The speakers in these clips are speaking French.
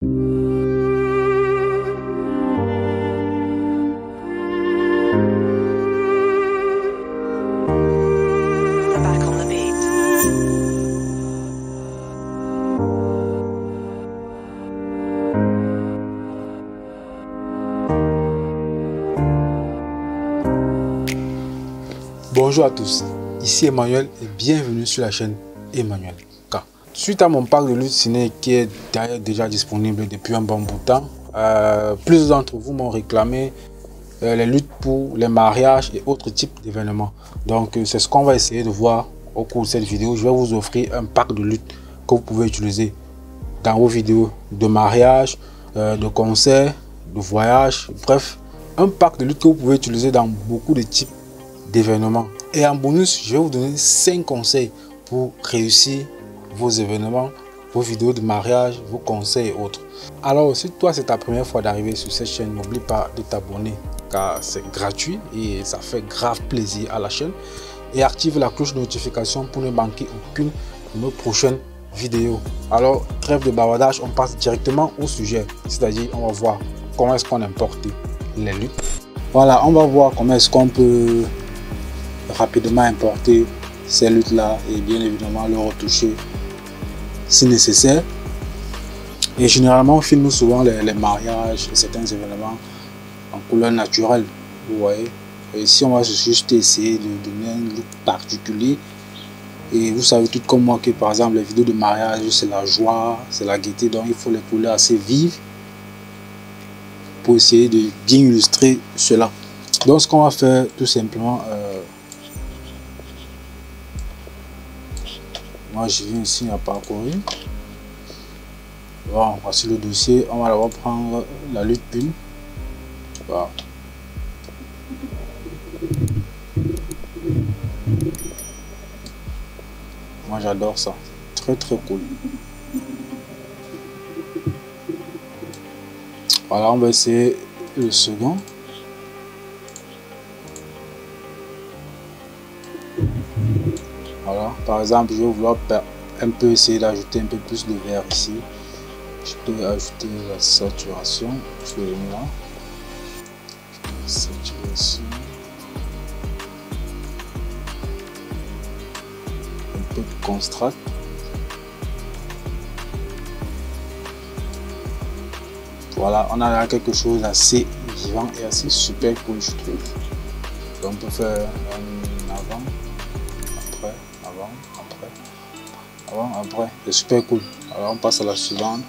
Back on the beat. Bonjour à tous, ici Emmanuel et bienvenue sur la chaîne Emmanuel K. Suite à mon pack de lutte ciné qui est d'ailleurs déjà disponible depuis un bon bout de temps, plusieurs d'entre vous m'ont réclamé les luttes pour les mariages et autres types d'événements. Donc c'est ce qu'on va essayer de voir au cours de cette vidéo. Je vais vous offrir un pack de luttes que vous pouvez utiliser dans vos vidéos de mariage, de concerts, de voyages, bref, un pack de luttes que vous pouvez utiliser dans beaucoup de types d'événements. Et en bonus, je vais vous donner 5 conseils pour réussir vos événements, vos vidéos de mariage, vos conseils et autres. Alors si toi c'est ta première fois d'arriver sur cette chaîne, n'oublie pas de t'abonner car c'est gratuit et ça fait grave plaisir à la chaîne. Et active la cloche de notification pour ne manquer aucune de nos prochaines vidéos. Alors trêve de bavardage, on passe directement au sujet. C'est-à-dire on va voir comment est-ce qu'on importe les luttes. Voilà, on va voir comment est-ce qu'on peut rapidement importer ces luttes là et bien évidemment le retoucher si nécessaire. Et généralement on filme souvent les mariages et certains événements en couleur naturelle, vous voyez. Et ici on va juste essayer de donner un look particulier. Et vous savez tout comme moi que par exemple les vidéos de mariage c'est la joie, c'est la gaieté, donc il faut les couleurs assez vives pour essayer de bien illustrer cela. Donc ce qu'on va faire tout simplement, moi je viens ici à parcourir. Bon, voici le dossier. On va d'abord prendre la lutte 1. Voilà. Moi j'adore ça. Très cool. Voilà, on va essayer le second. Voilà, par exemple, je vais vouloir un peu essayer d'ajouter un peu plus de vert ici. Je peux ajouter la saturation. Je vais venir là. Saturation. Un peu de contraste. Voilà, on a là quelque chose d'assez vivant et assez super cool, je trouve. Donc, on peut faire un avant, après, avant, après, avant, après. C'est super cool. Alors, on passe à la suivante.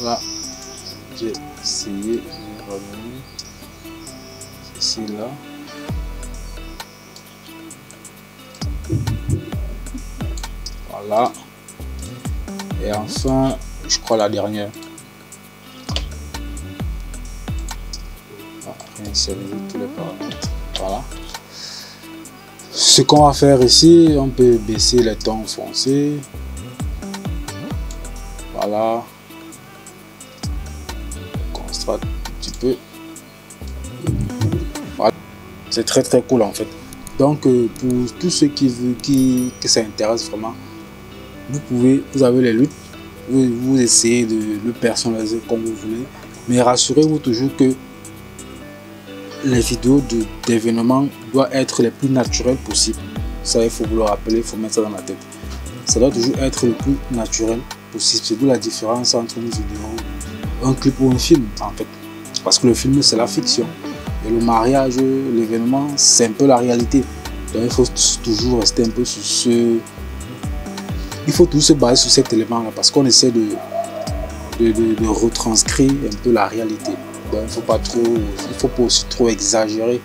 Voilà, j'ai essayé de revenir ici, là. Voilà. Et enfin, je crois la dernière. Réinitialiser tous les paramètres. Voilà. Ce qu'on va faire ici, on peut baisser les tons foncés. Voilà. Contraste un petit peu. Voilà. C'est très cool en fait. Donc pour tous ceux que ça intéresse vraiment, vous avez les luttes, vous essayez de le personnaliser comme vous voulez, mais rassurez-vous toujours que les vidéos d'événements doivent être les plus naturelles possibles. Ça, il faut vous le rappeler, il faut mettre ça dans la tête. Ça doit toujours être le plus naturel possible. C'est d'où la différence entre une vidéo, un clip ou un film en fait. Parce que le film c'est la fiction et le mariage, l'événement c'est un peu la réalité. Donc il faut toujours rester un peu sur ce... Il faut toujours se baser sur cet élément là parce qu'on essaie de retranscrire un peu la réalité. Donc il faut pas aussi trop exagérer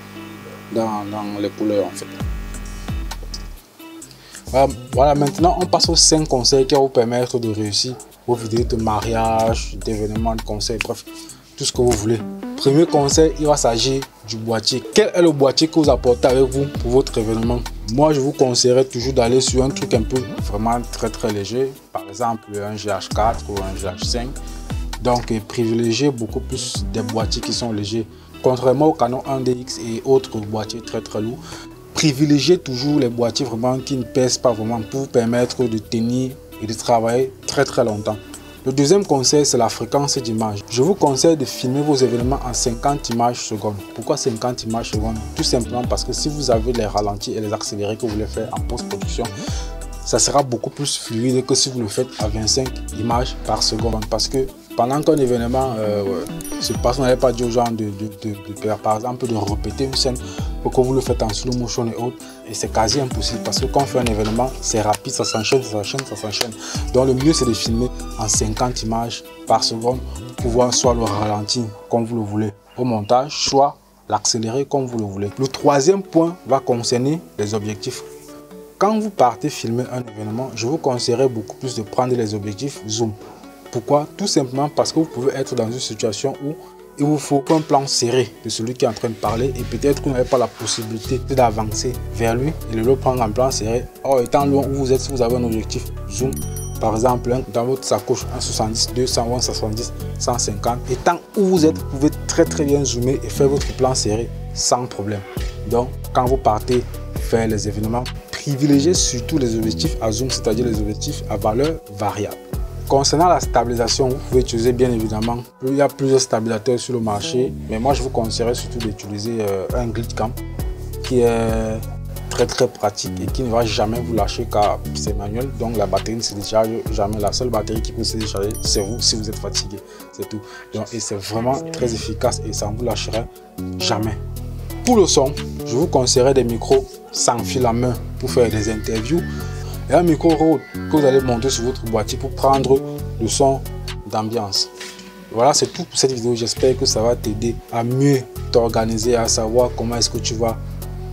dans les couleurs en fait. Voilà, maintenant on passe aux 5 conseils qui vont vous permettre de réussir vos vidéos de mariage, d'événements, de conseils, bref, tout ce que vous voulez. Premier conseil, il va s'agir du boîtier. Quel est le boîtier que vous apportez avec vous pour votre événement? Moi, je vous conseillerais toujours d'aller sur un truc un peu vraiment très léger. Par exemple, un GH4 ou un GH5. Donc, privilégiez beaucoup plus des boîtiers qui sont légers. Contrairement au Canon 1DX et autres boîtiers très lourds, privilégiez toujours les boîtiers vraiment qui ne pèsent pas vraiment pour vous permettre de tenir et de travailler très longtemps. Le deuxième conseil, c'est la fréquence d'image. Je vous conseille de filmer vos événements en 50 images secondes. Pourquoi 50 images secondes? Tout simplement parce que si vous avez les ralentis et les accélérés que vous voulez faire en post-production, ça sera beaucoup plus fluide que si vous le faites à 25 images par seconde. Parce que pendant qu'un événement se passe, on n'avait pas dit aux gens par exemple de répéter une scène pour que vous le faites en slow motion et autres. Et c'est quasi impossible parce que quand on fait un événement, c'est rapide, ça s'enchaîne. Donc le mieux c'est de filmer en 50 images par seconde pour pouvoir soit le ralentir comme vous le voulez au montage, soit l'accélérer comme vous le voulez. Le troisième point va concerner les objectifs. Quand vous partez filmer un événement, je vous conseillerais beaucoup plus de prendre les objectifs zoom. Pourquoi? Tout simplement parce que vous pouvez être dans une situation où il vous faut un plan serré de celui qui est en train de parler et peut-être que vous n'avez pas la possibilité d'avancer vers lui et de le prendre en plan serré. Or, étant loin où vous êtes, si vous avez un objectif zoom, par exemple, dans votre sacoche 1,70, 200, 1,70, 150, étant où vous êtes, vous pouvez très bien zoomer et faire votre plan serré sans problème. Donc, quand vous partez faire les événements, privilégiez surtout les objectifs à zoom, c'est-à-dire les objectifs à valeur variable. Concernant la stabilisation, vous pouvez utiliser bien évidemment, il y a plusieurs stabilisateurs sur le marché, mais moi je vous conseillerais surtout d'utiliser un Glidecam qui est très pratique et qui ne va jamais vous lâcher car c'est manuel, donc la batterie ne se décharge jamais. La seule batterie qui peut se décharger, c'est vous si vous êtes fatigué, c'est tout. Donc, et c'est vraiment très efficace et ça ne vous lâchera jamais. Pour le son, je vous conseillerais des micros sans fil à main pour faire des interviews et un micro Rode que vous allez monter sur votre boîtier pour prendre le son d'ambiance. Voilà, c'est tout pour cette vidéo. J'espère que ça va t'aider à mieux t'organiser, à savoir comment est-ce que tu vas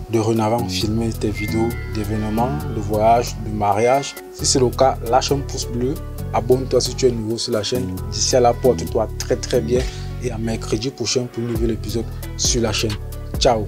dorénavant filmer tes vidéos d'événements, de voyages, de mariage. Si c'est le cas, lâche un pouce bleu, abonne-toi si tu es nouveau sur la chaîne. D'ici à là, porte-toi très bien et à mercredi prochain pour un nouvel épisode sur la chaîne. Ciao.